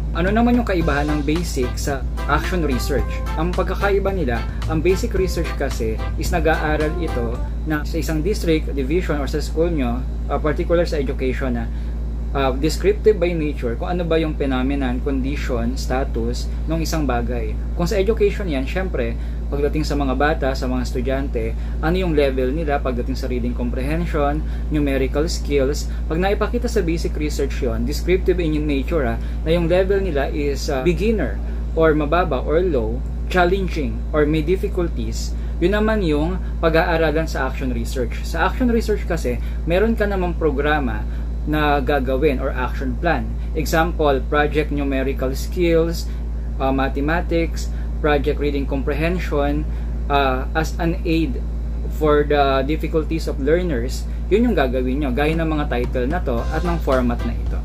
Ano naman yung kaibahan ng basic sa action research? Ang pagkakaiba nila, ang basic research kasi is nag-aaral ito na sa isang district, division, or sa school nyo, particular sa education na descriptive by nature, kung ano ba yung phenomenon, condition, status ng isang bagay. Kung sa education yan, syempre, pagdating sa mga bata, sa mga estudyante, ano yung level nila pagdating sa reading comprehension, numerical skills. Pag naipakita sa basic research yon, descriptive in nature, na yung level nila is beginner, or mababa, or low, challenging, or may difficulties, yun naman yung pag-aaralan sa action research. Sa action research kasi, meron ka namang programa na gagawin or action plan. Example, project numerical skills, mathematics, project reading comprehension, as an aid for the difficulties of learners. Yun yung gagawin nyo, gaya ng mga title na to at ng format na ito.